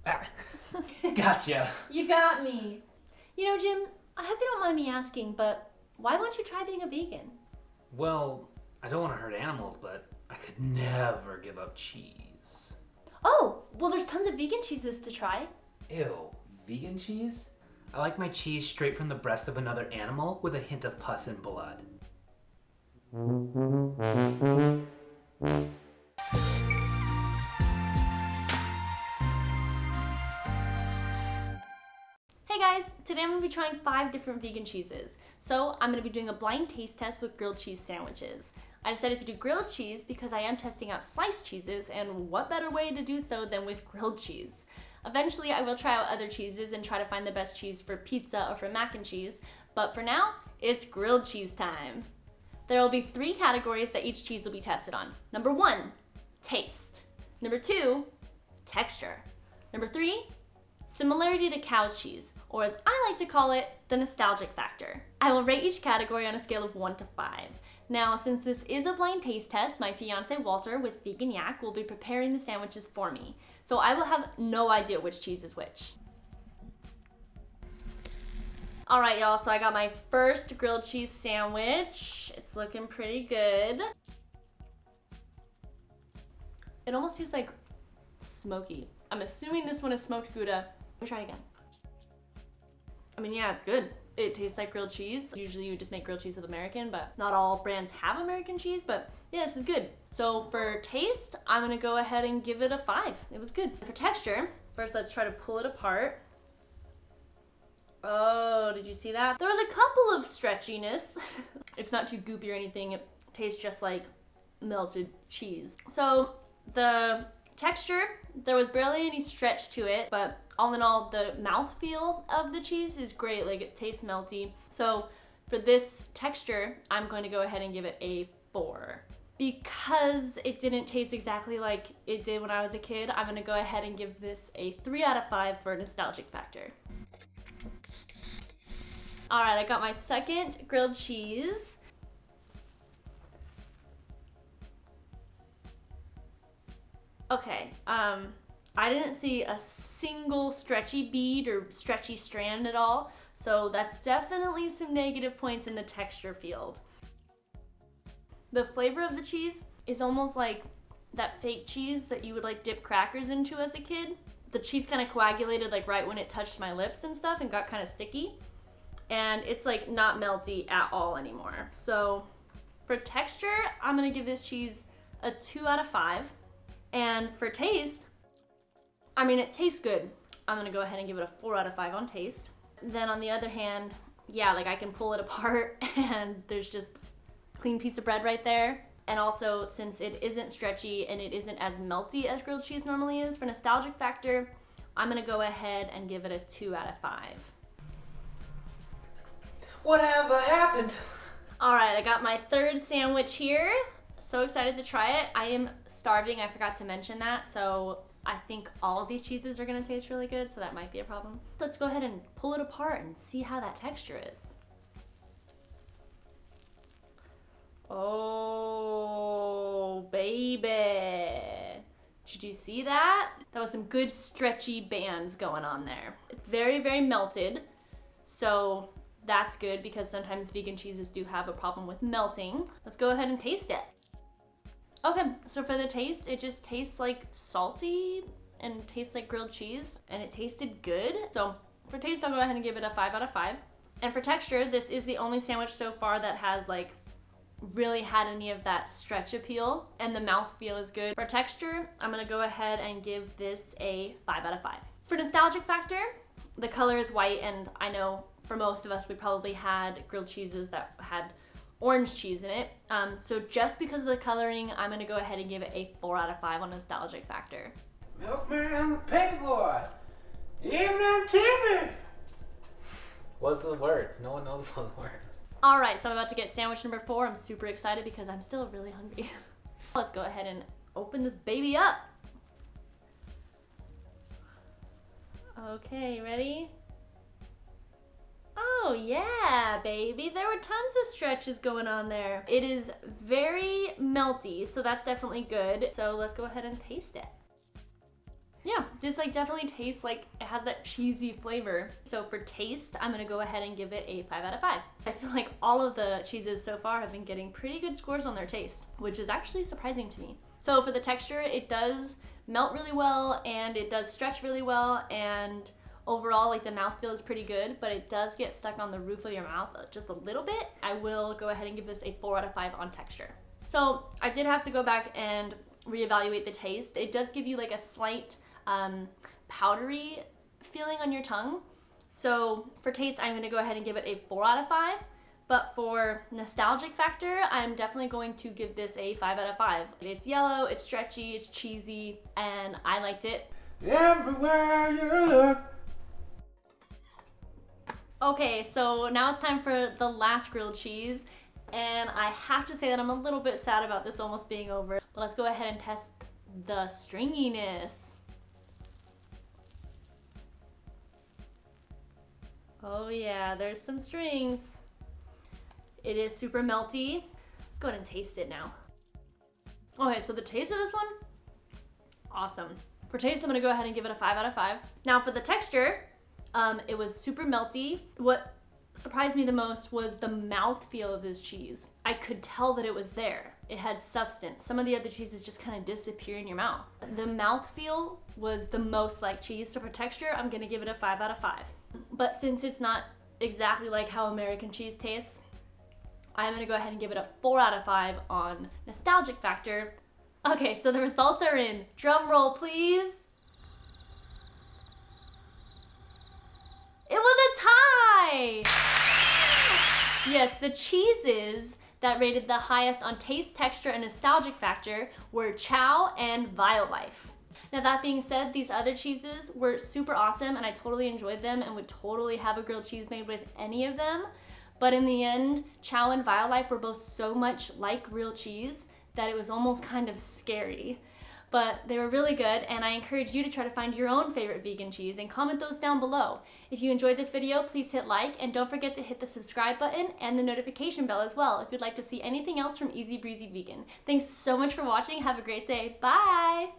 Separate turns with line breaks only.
Ah, gotcha.
You got me. You know, Jim, I hope you don't mind me asking, but why won't you try being a vegan?
Well, I don't want to hurt animals, but I could never give up cheese.
Oh, well, there's tons of vegan cheeses to try.
Ew, vegan cheese? I like my cheese straight from the breast of another animal with a hint of pus and blood.
Hey guys, today I'm going to be trying 5 different vegan cheeses. So I'm going to be doing a blind taste test with grilled cheese sandwiches. I decided to do grilled cheese because I am testing out sliced cheeses, and what better way to do so than with grilled cheese? Eventually I will try out other cheeses and try to find the best cheese for pizza or for mac and cheese, but for now, it's grilled cheese time. There will be 3 categories that each cheese will be tested on. Number 1, taste. Number 2, texture. Number 3, similarity to cow's cheese, or as I like to call it, the nostalgic factor. I will rate each category on a scale of 1 to 5. Now, since this is a blind taste test, my fiance Walter with Vegan Yak will be preparing the sandwiches for me, so I will have no idea which cheese is which. All right, y'all, so I got my first grilled cheese sandwich. It's looking pretty good. It almost tastes like smoky. I'm assuming this one is smoked Gouda. Let me try it again. I mean, yeah, it's good. It tastes like grilled cheese. Usually you just make grilled cheese with American, but not all brands have American cheese, but yeah, this is good. So for taste, I'm gonna go ahead and give it a 5. It was good. For texture, first let's try to pull it apart. Oh, did you see that? There was a couple of stretchiness. It's not too goopy or anything. It tastes just like melted cheese. So the texture, there was barely any stretch to it, but all in all, the mouthfeel of the cheese is great. Like, it tastes melty. So for this texture, I'm going to go ahead and give it a 4. Because it didn't taste exactly like it did when I was a kid, I'm gonna go ahead and give this a 3 out of 5 for nostalgic factor. All right, I got my second grilled cheese. Okay, I didn't see a single stretchy bead or stretchy strand at all, so that's definitely some negative points in the texture field. The flavor of the cheese is almost like that fake cheese that you would like dip crackers into as a kid. The cheese kind of coagulated like right when it touched my lips and stuff and got kind of sticky. And it's like not melty at all anymore. So for texture, I'm gonna give this cheese a 2 out of 5. And for taste, I mean, it tastes good. I'm gonna go ahead and give it a 4 out of 5 on taste. Then on the other hand, yeah, like I can pull it apart and there's just a clean piece of bread right there. And also, since it isn't stretchy and it isn't as melty as grilled cheese normally is, for nostalgic factor, I'm gonna go ahead and give it a 2 out of 5.
Whatever happened?
All right, I got my third sandwich here. So excited to try it. I am starving, I forgot to mention that, so I think all of these cheeses are gonna taste really good, so that might be a problem. Let's go ahead and pull it apart and see how that texture is. Oh, baby. Did you see that? That was some good stretchy bands going on there. It's very, very melted, so that's good because sometimes vegan cheeses do have a problem with melting. Let's go ahead and taste it. Okay, so for the taste, it just tastes like salty and tastes like grilled cheese, and it tasted good. So for taste, I'll go ahead and give it a 5 out of 5. And for texture, this is the only sandwich so far that has like really had any of that stretch appeal, and the mouthfeel is good. For texture, I'm gonna go ahead and give this a 5 out of 5. For nostalgic factor, the color is white, and I know for most of us, we probably had grilled cheeses that had orange cheese in it. So just because of the coloring, I'm gonna go ahead and give it a 4 out of 5 on nostalgic factor.
Milkman the paperboy, even on TV. What's the words? No one knows those words.
All right, so I'm about to get sandwich number 4. I'm super excited because I'm still really hungry. Let's go ahead and open this baby up. Okay, ready? Oh yeah, baby. There were tons of stretches going on there. It is very melty, so that's definitely good. So let's go ahead and taste it. Yeah, This like definitely tastes like it has that cheesy flavor. So for taste, I'm gonna go ahead and give it a 5 out of 5. I feel like all of the cheeses so far have been getting pretty good scores on their taste, which is actually surprising to me. So for the texture, it does melt really well and it does stretch really well, and overall like the mouthfeel is pretty good, but it does get stuck on the roof of your mouth just a little bit. I will go ahead and give this a 4 out of 5 on texture. So I did have to go back and reevaluate the taste. It does give you like a slight powdery feeling on your tongue. So for taste, I'm gonna go ahead and give it a 4 out of 5. But for nostalgic factor, I'm definitely going to give this a 5 out of 5. It's yellow, it's stretchy, it's cheesy, and I liked it.
Everywhere you look.
Okay, so now it's time for the last grilled cheese. And I have to say that I'm a little bit sad about this almost being over. But let's go ahead and test the stringiness. Oh yeah, there's some strings. It is super melty. Let's go ahead and taste it now. Okay, so the taste of this one, awesome. For taste, I'm gonna go ahead and give it a 5 out of 5. Now for the texture, it was super melty. What surprised me the most was the mouthfeel of this cheese. I could tell that it was there. It had substance. Some of the other cheeses just kind of disappear in your mouth. The mouthfeel was the most like cheese, so for texture, I'm gonna give it a 5 out of 5. But since it's not exactly like how American cheese tastes, I'm gonna go ahead and give it a 4 out of 5 on nostalgic factor. Okay, so the results are in. Drum roll, please. It was a tie! Yes, the cheeses that rated the highest on taste, texture, and nostalgic factor were Chow and Violife. Now that being said, these other cheeses were super awesome and I totally enjoyed them and would totally have a grilled cheese made with any of them. But in the end, Chow and Violife were both so much like real cheese that it was almost kind of scary. But they were really good, and I encourage you to try to find your own favorite vegan cheese and comment those down below. If you enjoyed this video, please hit like, and don't forget to hit the subscribe button and the notification bell as well if you'd like to see anything else from Easy Breezy Vegan. Thanks so much for watching. Have a great day. Bye!